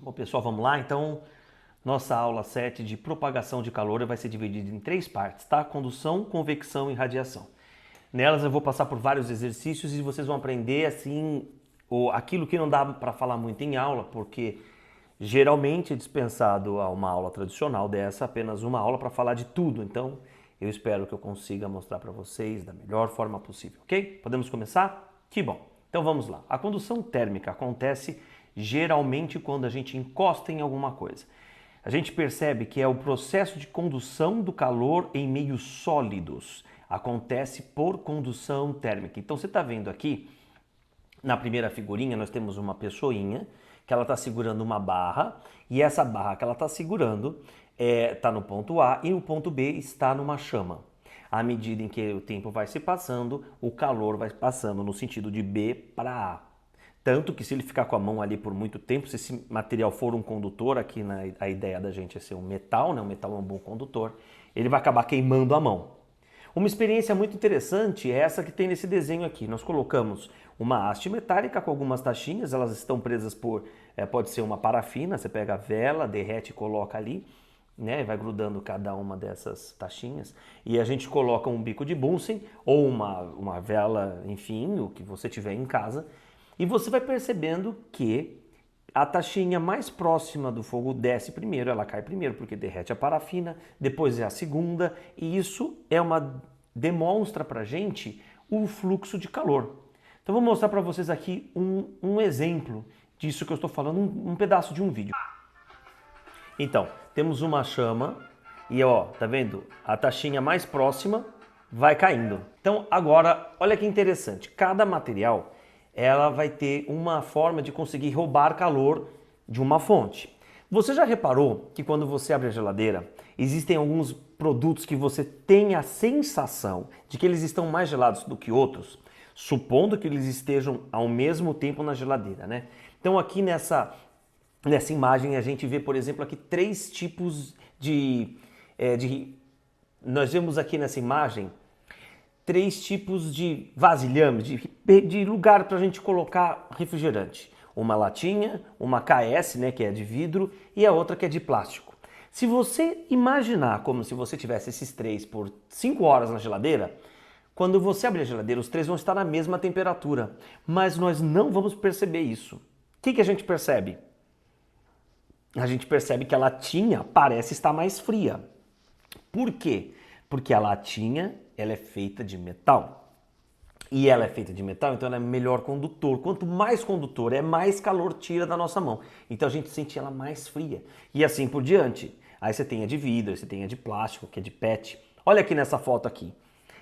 Bom, pessoal, vamos lá? Então, nossa aula 7 de propagação de calor vai ser dividida em 3 partes, tá? Condução, convecção e radiação. Nelas eu vou passar por vários exercícios e vocês vão aprender, assim, aquilo que não dá para falar muito em aula, porque geralmente é dispensado a uma aula tradicional dessa, apenas uma aula para falar de tudo. Então, eu espero que eu consiga mostrar para vocês da melhor forma possível, ok? Podemos começar? Que bom! Então vamos lá. A condução térmica acontece geralmente quando a gente encosta em alguma coisa. A gente percebe que é o processo de condução do calor em meios sólidos. Acontece por condução térmica. Então você está vendo aqui, na primeira figurinha, nós temos uma pessoinha que ela está segurando uma barra e essa barra que ela está segurando está no ponto A e o ponto B está numa chama. À medida em que o tempo vai se passando, o calor vai passando no sentido de B para A. Tanto que se ele ficar com a mão ali por muito tempo, se esse material for um condutor, aqui a ideia da gente é ser um metal, né? O metal é um bom condutor, ele vai acabar queimando a mão. Uma experiência muito interessante é essa que tem nesse desenho aqui. Nós colocamos uma haste metálica com algumas tachinhas, elas estão presas por, pode ser uma parafina, você pega a vela, derrete e coloca ali, né? Vai grudando cada uma dessas tachinhas. E a gente coloca um bico de Bunsen ou uma vela, enfim, o que você tiver em casa. E você vai percebendo que a tachinha mais próxima do fogo desce primeiro, ela cai primeiro porque derrete a parafina, depois é a segunda, e isso demonstra pra gente o fluxo de calor. Então vou mostrar para vocês aqui um exemplo disso que eu estou falando, um pedaço de um vídeo. Então, temos uma chama e ó, tá vendo? A tachinha mais próxima vai caindo. Então agora, olha que interessante, cada material ela vai ter uma forma de conseguir roubar calor de uma fonte. Você já reparou que quando você abre a geladeira, existem alguns produtos que você tem a sensação de que eles estão mais gelados do que outros, supondo que eles estejam ao mesmo tempo na geladeira, né? Então aqui nessa imagem a gente vê, por exemplo, aqui 3 tipos nós vemos aqui nessa imagem 3 tipos de vasilhames, de lugar para a gente colocar refrigerante. Uma latinha, uma KS, né, que é de vidro, e a outra que é de plástico. Se você imaginar como se você tivesse esses 3 por 5 horas na geladeira, quando você abrir a geladeira, os 3 vão estar na mesma temperatura, mas nós não vamos perceber isso. O que a gente percebe? A gente percebe que a latinha parece estar mais fria. Por quê? Porque a latinha ela é feita de metal. E ela é feita de metal, então ela é melhor condutor. Quanto mais condutor é, mais calor tira da nossa mão. Então a gente sente ela mais fria. E assim por diante. Aí você tem a de vidro, você tem a de plástico, que é de PET. Olha aqui nessa foto aqui.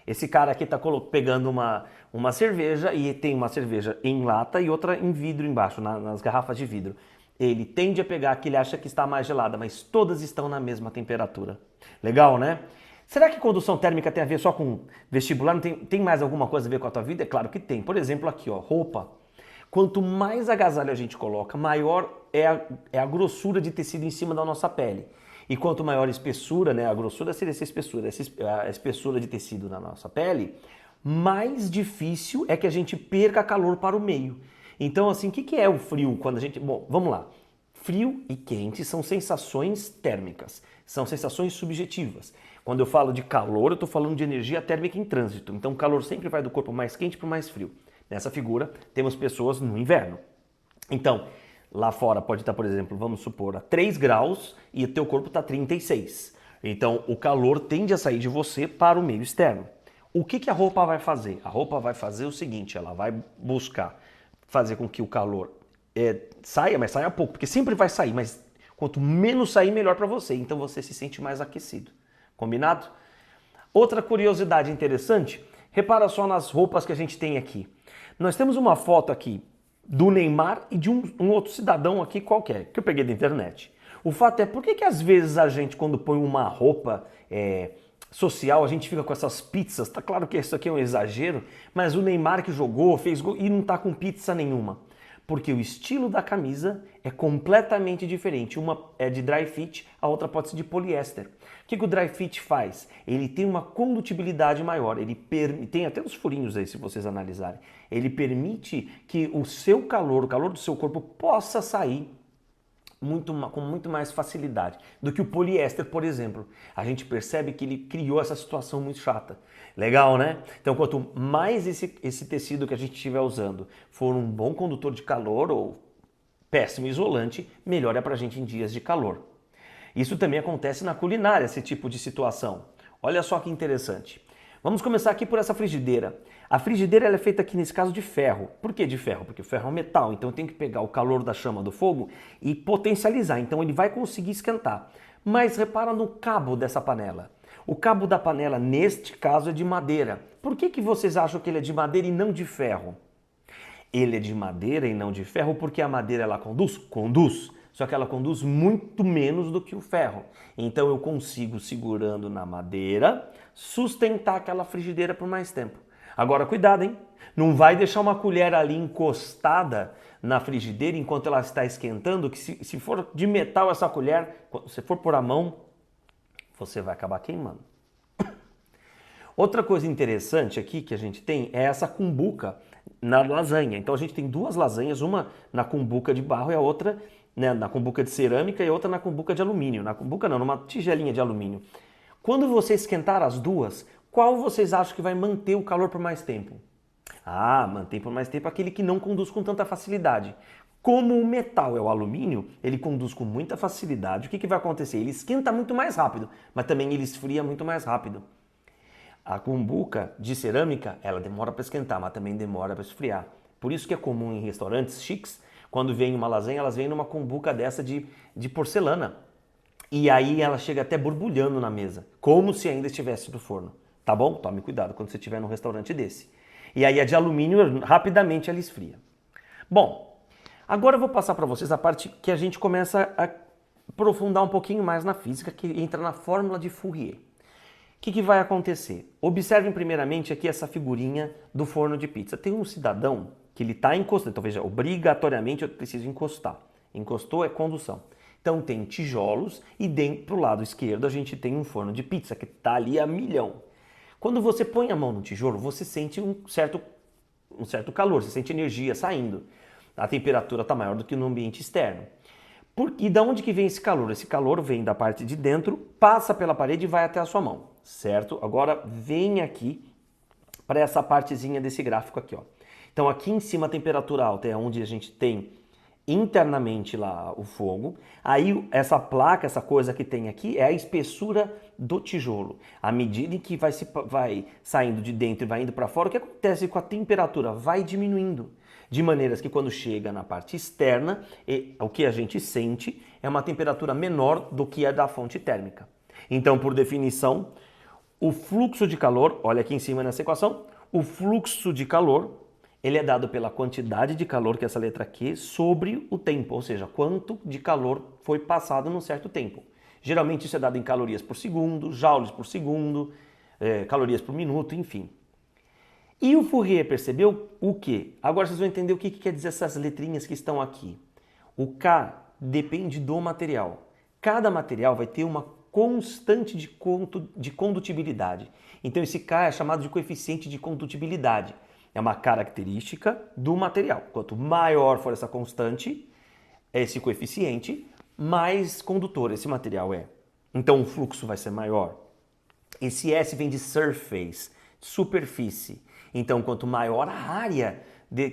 Esse cara aqui está pegando uma cerveja e tem uma cerveja em lata e outra em vidro embaixo, nas garrafas de vidro. Ele tende a pegar a que ele acha que está mais gelada, mas todas estão na mesma temperatura. Legal, né? Será que condução térmica tem a ver só com vestibular? Não tem mais alguma coisa a ver com a tua vida? É claro que tem. Por exemplo, aqui, ó, roupa. Quanto mais agasalho a gente coloca, maior é a grossura de tecido em cima da nossa pele. E quanto maior a espessura, né, a grossura seria essa espessura, a espessura de tecido na nossa pele, mais difícil é que a gente perca calor para o meio. Então, assim, o que é o frio? Quando a gente... Bom, vamos lá. Frio e quente são sensações térmicas, são sensações subjetivas. Quando eu falo de calor, eu estou falando de energia térmica em trânsito. Então o calor sempre vai do corpo mais quente para o mais frio. Nessa figura, temos pessoas no inverno. Então, lá fora pode estar, por exemplo, vamos supor, a 3 graus e o teu corpo está a 36. Então o calor tende a sair de você para o meio externo. O que a roupa vai fazer? A roupa vai fazer o seguinte, ela vai buscar fazer com que o calor saia, mas saia pouco, porque sempre vai sair, mas quanto menos sair, melhor para você. Então você se sente mais aquecido. Combinado? Outra curiosidade interessante, repara só nas roupas que a gente tem aqui. Nós temos uma foto aqui do Neymar e de um outro cidadão aqui qualquer, que eu peguei da internet. O fato é, por que às vezes a gente, quando põe uma roupa social, a gente fica com essas pizzas? Tá claro que isso aqui é um exagero, mas o Neymar que jogou, fez gol e não tá com pizza nenhuma. Porque o estilo da camisa é completamente diferente. Uma é de dry fit, a outra pode ser de poliéster. O que o dry fit faz? Ele tem uma condutibilidade maior, ele tem até os furinhos aí se vocês analisarem. Ele permite que o seu calor, o calor do seu corpo possa sair com muito mais facilidade do que o poliéster, por exemplo. A gente percebe que ele criou essa situação muito chata. Legal, né? Então, quanto mais esse tecido que a gente estiver usando for um bom condutor de calor ou péssimo isolante, melhor é pra gente em dias de calor. Isso também acontece na culinária, esse tipo de situação. Olha só que interessante. Vamos começar aqui por essa frigideira. A frigideira ela é feita aqui nesse caso de ferro. Por que de ferro? Porque o ferro é um metal, então tem que pegar o calor da chama do fogo e potencializar. Então ele vai conseguir esquentar. Mas repara no cabo dessa panela. O cabo da panela, neste caso, é de madeira. Por que vocês acham que ele é de madeira e não de ferro? Ele é de madeira e não de ferro porque a madeira ela conduz? Conduz. Só que ela conduz muito menos do que o ferro. Então eu consigo, segurando na madeira, sustentar aquela frigideira por mais tempo. Agora cuidado, hein? Não vai deixar uma colher ali encostada na frigideira enquanto ela está esquentando, que se for de metal essa colher, se você for pôr a mão, você vai acabar queimando. Outra coisa interessante aqui que a gente tem é essa cumbuca na lasanha. Então a gente tem duas lasanhas, uma na cumbuca de barro e a outra, né, na cumbuca de cerâmica e outra na cumbuca de alumínio. Na cumbuca não, numa tigelinha de alumínio. Quando você esquentar as duas, qual vocês acham que vai manter o calor por mais tempo? Ah, mantém por mais tempo aquele que não conduz com tanta facilidade. Como o metal é o alumínio, ele conduz com muita facilidade. O que vai acontecer? Ele esquenta muito mais rápido, mas também ele esfria muito mais rápido. A cumbuca de cerâmica, ela demora para esquentar, mas também demora para esfriar. Por isso que é comum em restaurantes chiques, quando vem uma lasanha, elas vêm numa cumbuca dessa de porcelana. E aí ela chega até borbulhando na mesa, como se ainda estivesse no forno. Tá bom? Tome cuidado quando você estiver num restaurante desse. E aí a de alumínio, rapidamente ela esfria. Bom, agora eu vou passar para vocês a parte que a gente começa a aprofundar um pouquinho mais na física, que entra na fórmula de Fourier. O que vai acontecer? Observem primeiramente aqui essa figurinha do forno de pizza. Tem um cidadão que ele está encostando, então veja, obrigatoriamente eu preciso encostar. Encostou é condução. Então tem tijolos e pro lado esquerdo a gente tem um forno de pizza que está ali a milhão. Quando você põe a mão no tijolo, você sente um certo calor, você sente energia saindo. A temperatura está maior do que no ambiente externo. E da onde que vem esse calor? Esse calor vem da parte de dentro, passa pela parede e vai até a sua mão, certo? Agora vem aqui para essa partezinha desse gráfico aqui, ó. Então aqui em cima a temperatura alta é onde a gente tem internamente lá o fogo. Aí essa placa, essa coisa que tem aqui é a espessura do tijolo. À medida que vai saindo de dentro e vai indo para fora, o que acontece com a temperatura? Vai diminuindo. De maneiras que quando chega na parte externa, o que a gente sente é uma temperatura menor do que a da fonte térmica. Então, por definição, o fluxo de calor, olha aqui em cima nessa equação, o fluxo de calor, ele é dado pela quantidade de calor, que é essa letra Q, sobre o tempo, ou seja, quanto de calor foi passado num certo tempo. Geralmente isso é dado em calorias por segundo, joules por segundo, calorias por minuto, enfim. E o Fourier percebeu o quê? Agora vocês vão entender o que quer dizer essas letrinhas que estão aqui. O K depende do material. Cada material vai ter uma constante de condutibilidade. Então esse K é chamado de coeficiente de condutibilidade. É uma característica do material. Quanto maior for essa constante, esse coeficiente, mais condutor esse material é. Então o fluxo vai ser maior. Esse S vem de surface, superfície. Então, quanto maior a área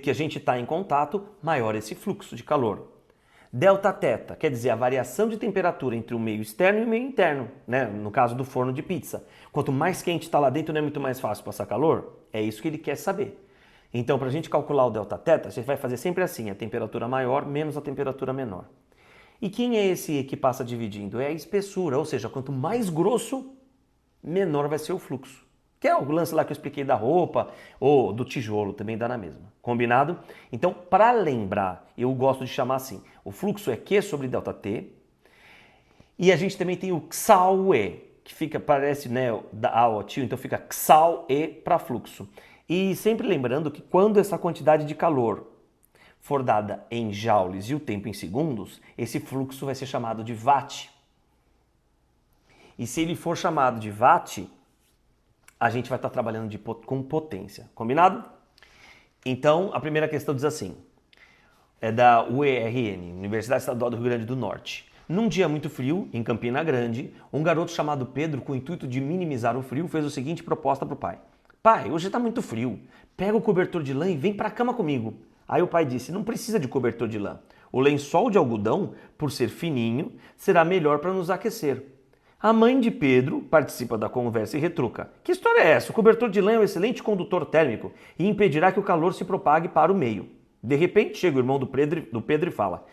que a gente está em contato, maior esse fluxo de calor. Delta θ quer dizer a variação de temperatura entre o meio externo e o meio interno, né? No caso do forno de pizza. Quanto mais quente está lá dentro, não é muito mais fácil passar calor? É isso que ele quer saber. Então, para a gente calcular o delta θ, a gente vai fazer sempre assim, a temperatura maior menos a temperatura menor. E quem é esse que passa dividindo? É a espessura, ou seja, quanto mais grosso, menor vai ser o fluxo. Que é o lance lá que eu expliquei da roupa ou do tijolo, também dá na mesma. Combinado? Então, para lembrar, eu gosto de chamar assim, o fluxo é Q sobre ΔT, e a gente também tem o XAUE, que fica, parece, né, da ao tio, então fica XAUE para fluxo. E sempre lembrando que quando essa quantidade de calor for dada em joules e o tempo em segundos, esse fluxo vai ser chamado de watt. E se ele for chamado de watt, a gente vai estar trabalhando com potência. Combinado? Então, a primeira questão diz assim: É da UERN, Universidade Estadual do Rio Grande do Norte. Num dia muito frio, em Campina Grande, um garoto chamado Pedro, com o intuito de minimizar o frio, fez a seguinte proposta para o pai. Pai, hoje está muito frio. Pega o cobertor de lã e vem para a cama comigo. Aí o pai disse, não precisa de cobertor de lã. O lençol de algodão, por ser fininho, será melhor para nos aquecer. A mãe de Pedro participa da conversa e retruca. Que história é essa? O cobertor de lã é um excelente condutor térmico e impedirá que o calor se propague para o meio. De repente, chega o irmão do Pedro e fala,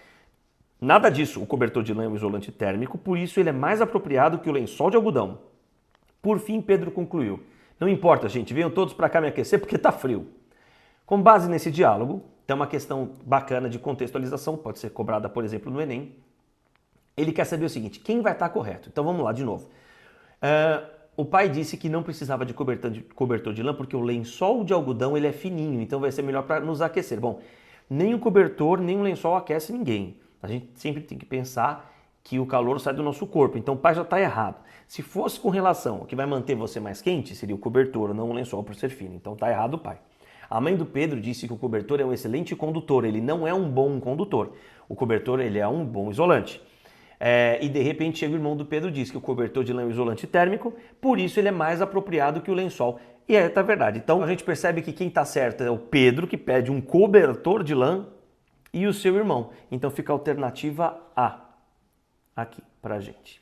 nada disso, o cobertor de lã é um isolante térmico, por isso ele é mais apropriado que o lençol de algodão. Por fim, Pedro concluiu, não importa, gente, venham todos para cá me aquecer porque tá frio. Com base nesse diálogo, tem uma questão bacana de contextualização, pode ser cobrada, por exemplo, no Enem. Ele quer saber o seguinte, quem vai estar correto? Então vamos lá de novo. O pai disse que não precisava de cobertor de lã porque o lençol de algodão ele é fininho, então vai ser melhor para nos aquecer. Bom, nem o cobertor, nem o lençol aquece ninguém. A gente sempre tem que pensar que o calor sai do nosso corpo, então o pai já está errado. Se fosse com relação ao que vai manter você mais quente, seria o cobertor, não o lençol por ser fino. Então está errado o pai. A mãe do Pedro disse que o cobertor é um excelente condutor, ele não é um bom condutor. O cobertor ele é um bom isolante. E de repente chega o irmão do Pedro e diz que o cobertor de lã é um isolante térmico, por isso ele é mais apropriado que o lençol. E é verdade. Então a gente percebe que quem está certo é o Pedro, que pede um cobertor de lã, e o seu irmão. Então fica a alternativa A aqui para a gente.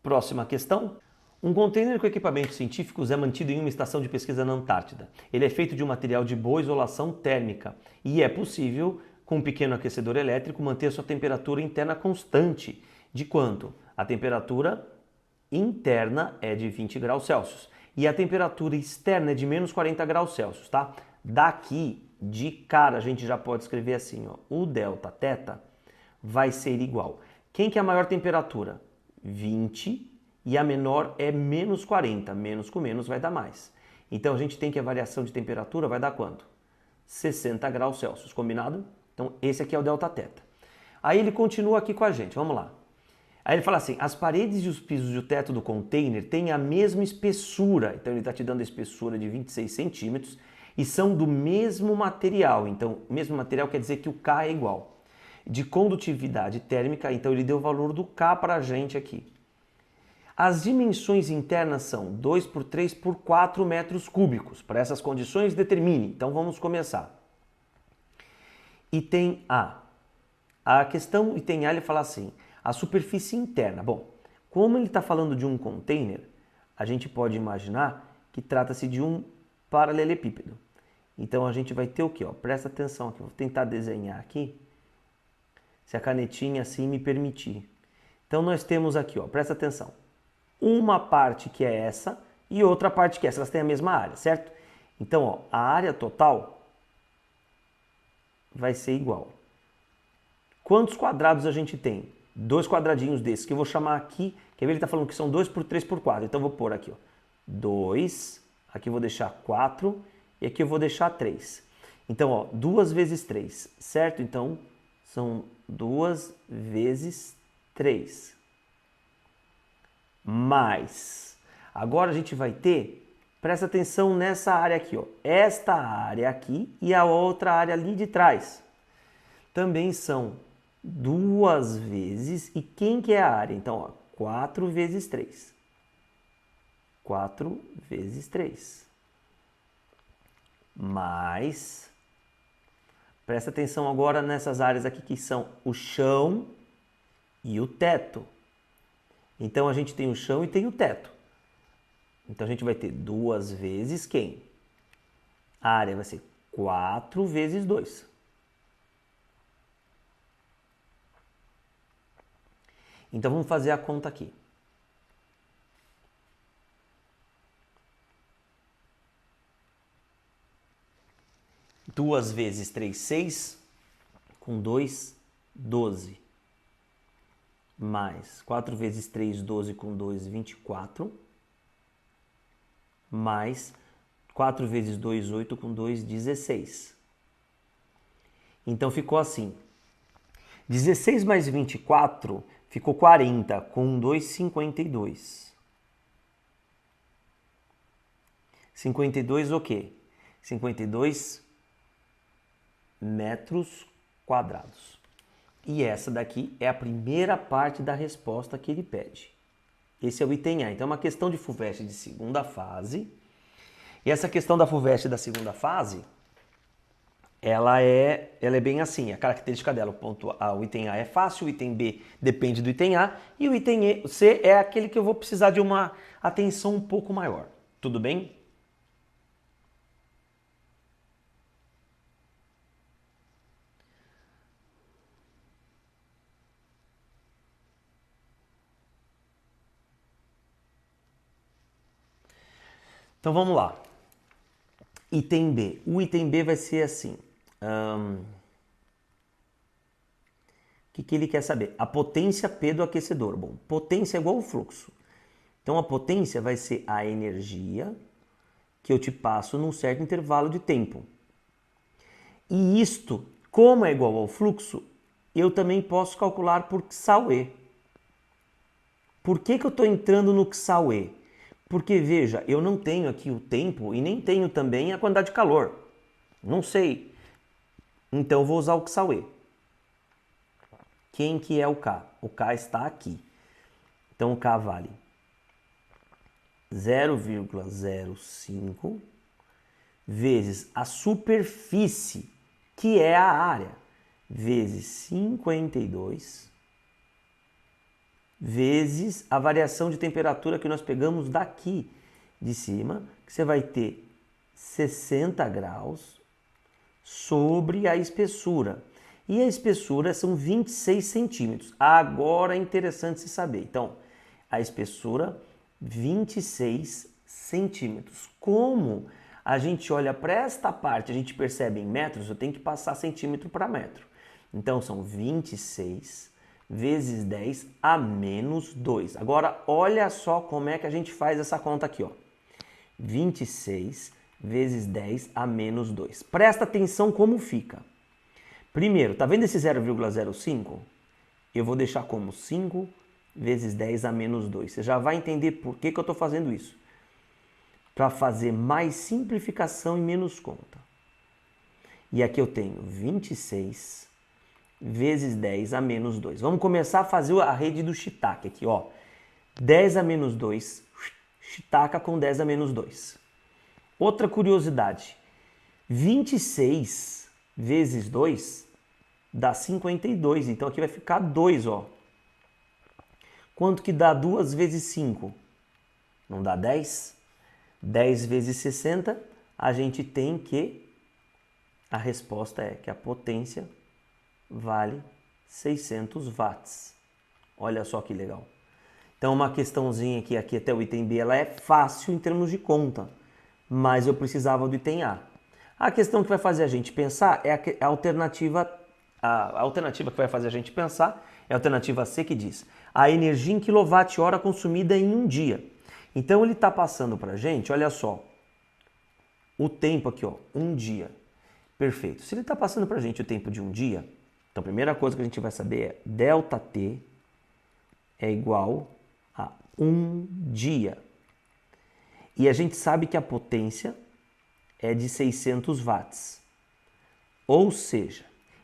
Próxima questão. Um container com equipamentos científicos é mantido em uma estação de pesquisa na Antártida. Ele é feito de um material de boa isolação térmica e é possível, com um pequeno aquecedor elétrico, manter sua temperatura interna constante. De quanto? A temperatura interna é de 20 graus Celsius e a temperatura externa é de menos 40 graus Celsius, tá? Daqui, de cara, a gente já pode escrever assim, ó, o delta θ vai ser igual. Quem que é a maior temperatura? 20 e a menor é menos 40. Menos com menos vai dar mais. Então a gente tem que a variação de temperatura vai dar quanto? 60 graus Celsius, combinado? Então esse aqui é o delta θ. Aí ele continua aqui com a gente, vamos lá. Aí ele fala assim, as paredes e os pisos e o teto do container têm a mesma espessura. Então ele está te dando a espessura de 26 centímetros e são do mesmo material. Então o mesmo material quer dizer que o K é igual. De condutividade térmica, então ele deu o valor do K para a gente aqui. As dimensões internas são 2 por 3 por 4 metros cúbicos. Para essas condições, determine. Então vamos começar. Item A. A questão item A ele fala assim, a superfície interna. Bom, como ele está falando de um container, a gente pode imaginar que trata-se de um paralelepípedo. Então a gente vai ter o quê? Ó, presta atenção aqui, vou tentar desenhar aqui, se a canetinha assim me permitir. Então nós temos aqui, ó, presta atenção, uma parte que é essa e outra parte que é essa, elas têm a mesma área, certo? Então, ó, a área total vai ser igual. Quantos quadrados a gente tem? 2 quadradinhos desses, que eu vou chamar aqui, quer ver, ele está falando que são 2 por 3 por 4, então eu vou pôr aqui, ó, 2, aqui eu vou deixar 4 e aqui eu vou deixar 3. Então, ó, 2 vezes 3, certo? Então, são 2 vezes 3. Mais. Agora a gente vai ter, presta atenção nessa área aqui, ó, esta área aqui e a outra área ali de trás. Também são 2 vezes, e quem que é a área? Então, ó, 4 vezes 3. 4 vezes 3. Mais, presta atenção agora nessas áreas aqui que são o chão e o teto. Então a gente tem o chão e tem o teto. Então a gente vai ter 2 vezes quem? A área vai ser 4 vezes 2. Então vamos fazer a conta aqui. Duas vezes 3, 6. Com 2, 12. Mais 4 vezes 3, 12. Com 2, 24. Mais 4 vezes 2, 8. Com 2, 16. Então ficou assim. 16 mais 24 ficou 40. Com 2, 52. 52 o quê? 52 metros quadrados. E essa daqui é a primeira parte da resposta que ele pede. Esse é o item A. Então é uma questão de FUVEST de segunda fase. E essa questão da FUVEST da segunda fase, ela é bem assim, a característica dela, o item A é fácil, o item B depende do item A, e o item C é aquele que eu vou precisar de uma atenção um pouco maior. Tudo bem? Então vamos lá. Item B. O item B vai ser assim. O que ele quer saber? A potência P do aquecedor. Bom, potência é igual ao fluxo. Então a potência vai ser a energia que eu te passo num certo intervalo de tempo. E isto, como é igual ao fluxo, eu também posso calcular por Xauê. Por que eu estou entrando no Xauê? Porque, veja, eu não tenho aqui o tempo e nem tenho também a quantidade de calor. Não sei. Então eu vou usar o Xauê. Quem que é o K? O K está aqui. Então o K vale 0,05 vezes a superfície, que é a área, vezes 52, vezes a variação de temperatura que nós pegamos daqui de cima, que você vai ter 60 graus sobre a espessura. E a espessura são 26 centímetros. Agora é interessante se saber. Então, a espessura, 26 centímetros. Como a gente olha para esta parte, a gente percebe em metros, eu tenho que passar centímetro para metro. Então, são 26 vezes 10 a menos 2. Agora, olha só como é que a gente faz essa conta aqui, ó. 26 vezes 10 a menos 2. Presta atenção como fica. Primeiro, tá vendo esse 0,05? Eu vou deixar como 5 vezes 10 a menos 2. Você já vai entender por que eu estou fazendo isso. Para fazer mais simplificação e menos conta. E aqui eu tenho 26 vezes 10 a menos 2. Vamos começar a fazer a rede do shiitake aqui, ó. 10 a menos 2, shiitake com 10 a menos 2. Outra curiosidade, 26 vezes 2 dá 52, então aqui vai ficar 2, ó. Quanto que dá 2 vezes 5? Não dá 10? 10 vezes 60, a gente tem que, a resposta é que a potência vale 600 watts. Olha só que legal. Então uma questãozinha aqui até o item B, ela é fácil em termos de conta, mas eu precisava do item A. A questão que vai fazer a gente pensar é a alternativa que vai fazer a gente pensar é a alternativa C, que diz a energia em quilowatt-hora consumida em um dia. Então ele está passando para a gente, olha só, o tempo aqui, ó, um dia. Perfeito. Se ele está passando para a gente o tempo de um dia, então a primeira coisa que a gente vai saber é ΔT é igual a um dia. E a gente sabe que a potência é de 600 watts. Ou seja,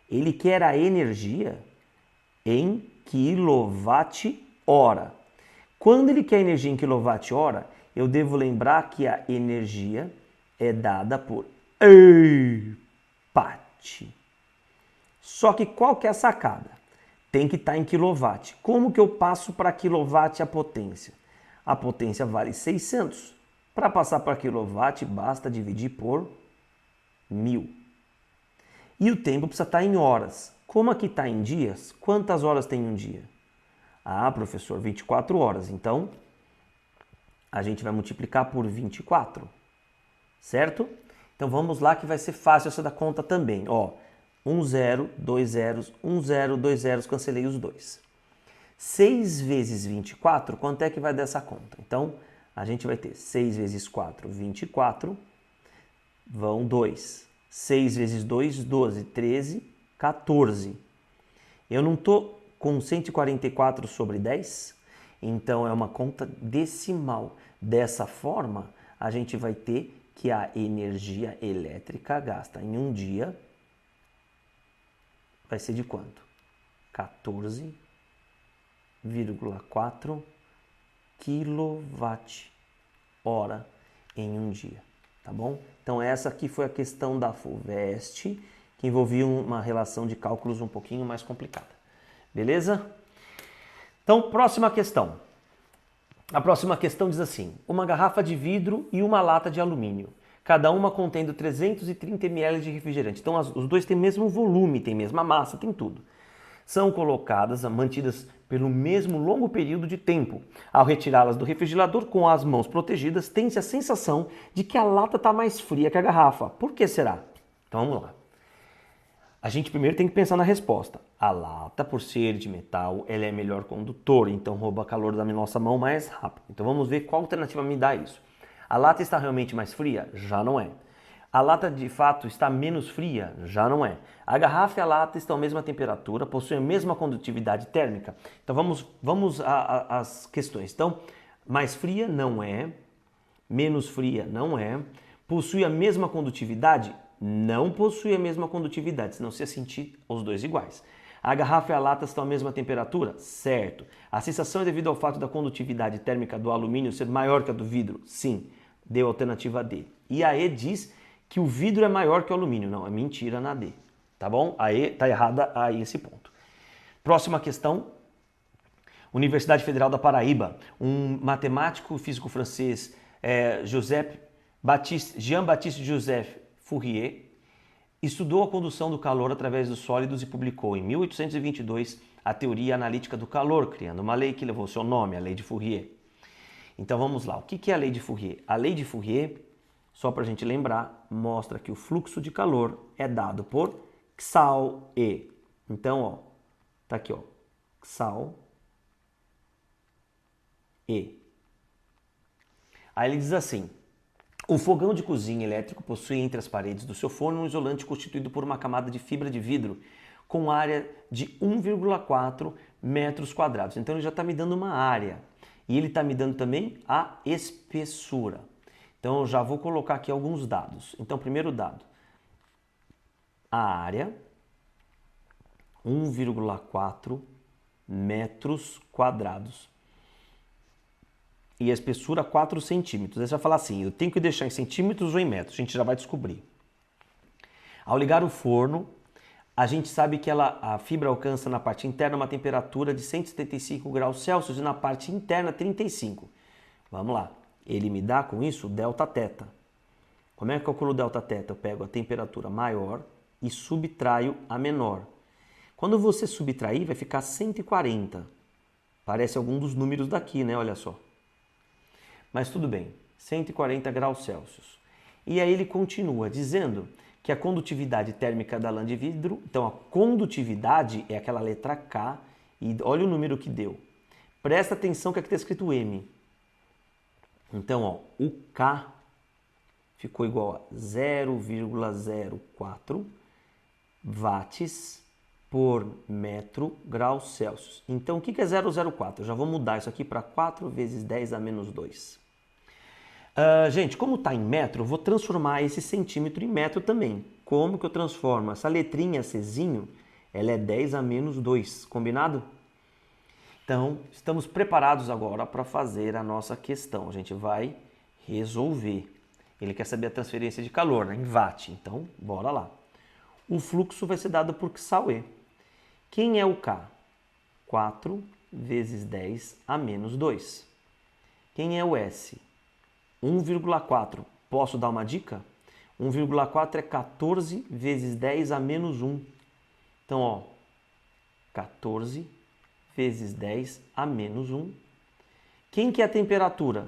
ele quer a energia em quilowatt-hora. Quando ele quer energia em quilowatt-hora, eu devo lembrar que a energia é dada por EIPAT. Só que qual que é a sacada? Tem que estar em quilowatt. Como que eu passo para quilowatt a potência? A potência vale 600. Para passar para quilowatt, basta dividir por 1000. E o tempo precisa estar em horas. Como aqui está em dias, quantas horas tem um dia? Ah, professor, 24 horas. Então, a gente vai multiplicar por 24, certo? Então, vamos lá que vai ser fácil essa da conta também. Ó, 1 0, 2 zeros, 1 0, 2 zeros, cancelei os dois. 6 vezes 24, quanto é que vai dar essa conta? Então, a gente vai ter 6 vezes 4, 24, vão 2. 6 vezes 2, 12, 13, 14. Eu não estou com 144 sobre 10, então é uma conta decimal. Dessa forma, a gente vai ter que a energia elétrica gasta em um dia vai ser de quanto? 14,4 kWh em um dia, tá bom? Então essa aqui foi a questão da FUVEST, que envolvia uma relação de cálculos um pouquinho mais complicada. Beleza? Então, próxima questão. A próxima questão diz assim: uma garrafa de vidro e uma lata de alumínio, cada uma contendo 330 ml de refrigerante. Então os dois têm o mesmo volume, têm a mesma massa, tem tudo. São colocadas, mantidas pelo mesmo longo período de tempo. Ao retirá-las do refrigerador com as mãos protegidas, tem-se a sensação de que a lata está mais fria que a garrafa. Por que será? Então vamos lá. A gente primeiro tem que pensar na resposta. A lata, por ser de metal, ela é melhor condutor, então rouba calor da nossa mão mais rápido. Então vamos ver qual alternativa me dá isso. A lata está realmente mais fria? Já não é. A lata de fato está menos fria? Já não é. A garrafa e a lata estão à mesma temperatura, possuem a mesma condutividade térmica. Então vamos às questões. Então, mais fria não é, menos fria não é, possui a mesma condutividade? Não possui a mesma condutividade, senão você ia sentir os dois iguais. A garrafa e a lata estão à mesma temperatura? Certo. A sensação é devido ao fato da condutividade térmica do alumínio ser maior que a do vidro? Sim. Deu a alternativa D. E a E diz que o vidro é maior que o alumínio. Não, é mentira na D. Tá bom? A E está errada a esse ponto. Próxima questão. Universidade Federal da Paraíba. Um matemático físico francês, Jean-Baptiste Joseph Fourier, estudou a condução do calor através dos sólidos e publicou em 1822 a teoria analítica do calor, criando uma lei que levou seu nome, a Lei de Fourier. Então vamos lá, o que é a Lei de Fourier? A Lei de Fourier, só para a gente lembrar, mostra que o fluxo de calor é dado por Xau-E. Então, ó, tá aqui, ó, Xau-E. Aí ele diz assim: o fogão de cozinha elétrico possui entre as paredes do seu forno um isolante constituído por uma camada de fibra de vidro com área de 1,4 metros quadrados. Então ele já está me dando uma área e ele está me dando também a espessura. Então eu já vou colocar aqui alguns dados. Então, primeiro dado, a área, 1,4 metros quadrados. E a espessura 4 centímetros. Aí você vai falar assim, eu tenho que deixar em centímetros ou em metros? A gente já vai descobrir. Ao ligar o forno, a gente sabe que a fibra alcança na parte interna uma temperatura de 175 graus Celsius e na parte interna 35. Vamos lá. Ele me dá com isso delta θ. Como é que eu calculo delta θ? Eu pego a temperatura maior e subtraio a menor. Quando você subtrair, vai ficar 140. Parece algum dos números daqui, né? Olha só. Mas tudo bem, 140 graus Celsius. E aí ele continua dizendo que a condutividade térmica da lã de vidro, então a condutividade é aquela letra K, e olha o número que deu. Presta atenção que aqui está escrito M. Então, ó, o K ficou igual a 0,04 watts por metro graus Celsius. Então, o que é 0,04? Eu já vou mudar isso aqui para 4 vezes 10 a menos 2. Gente, como está em metro, eu vou transformar esse centímetro em metro também. Como que eu transformo? Essa letrinha Czinho, ela é 10 a menos 2, combinado? Então, estamos preparados agora para fazer a nossa questão. A gente vai resolver. Ele quer saber a transferência de calor, né, em watt. Então, bora lá. O fluxo vai ser dado por Xau-E. Quem é o K? 4 vezes 10 a menos 2. Quem é o S? 1,4. Posso dar uma dica? 1,4 é 14 vezes 10 a menos 1. Então, ó, 14 vezes 10 a menos 1. Quem que é a temperatura?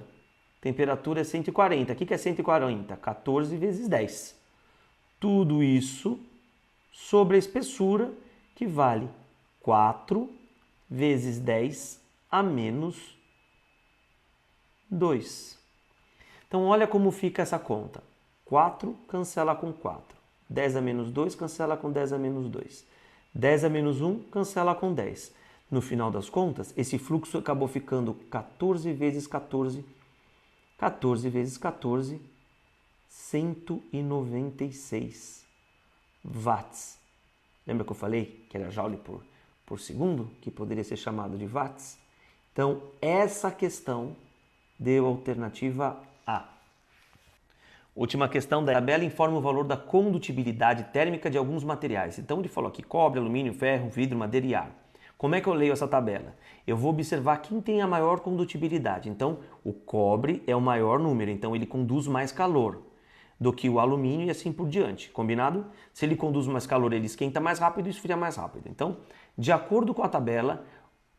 Temperatura é 140. O que é 140? 14 vezes 10. Tudo isso sobre a espessura, que vale 4 vezes 10 a menos 2. Então, olha como fica essa conta. 4 cancela com 4. 10 a menos 2 cancela com 10 a menos 2. 10 a menos 1 cancela com 10. No final das contas, esse fluxo acabou ficando 14 vezes 14. 14 vezes 14, 196 watts. Lembra que eu falei que era joule por segundo, que poderia ser chamado de watts? Então, essa questão deu a alternativa A. Última questão da tabela informa o valor da condutibilidade térmica de alguns materiais. Então, ele falou aqui cobre, alumínio, ferro, vidro, madeira e ar. Como é que eu leio essa tabela? Eu vou observar quem tem a maior condutibilidade. Então, o cobre é o maior número, então ele conduz mais calor do que o alumínio e assim por diante. Combinado? Se ele conduz mais calor, ele esquenta mais rápido e esfria mais rápido. Então, de acordo com a tabela,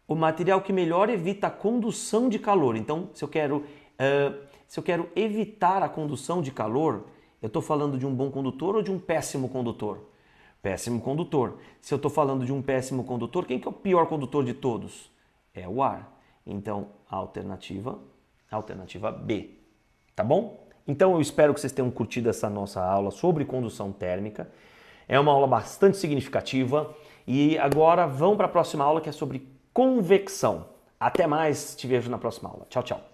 o material que melhor evita a condução de calor. Então, se eu quero evitar a condução de calor, eu estou falando de um bom condutor ou de um péssimo condutor? Péssimo condutor. Se eu estou falando de um péssimo condutor, quem que é o pior condutor de todos? É o ar. Então, a alternativa B. Tá bom? Então, eu espero que vocês tenham curtido essa nossa aula sobre condução térmica. É uma aula bastante significativa. E agora vamos para a próxima aula, que é sobre convecção. Até mais, te vejo na próxima aula. Tchau, tchau.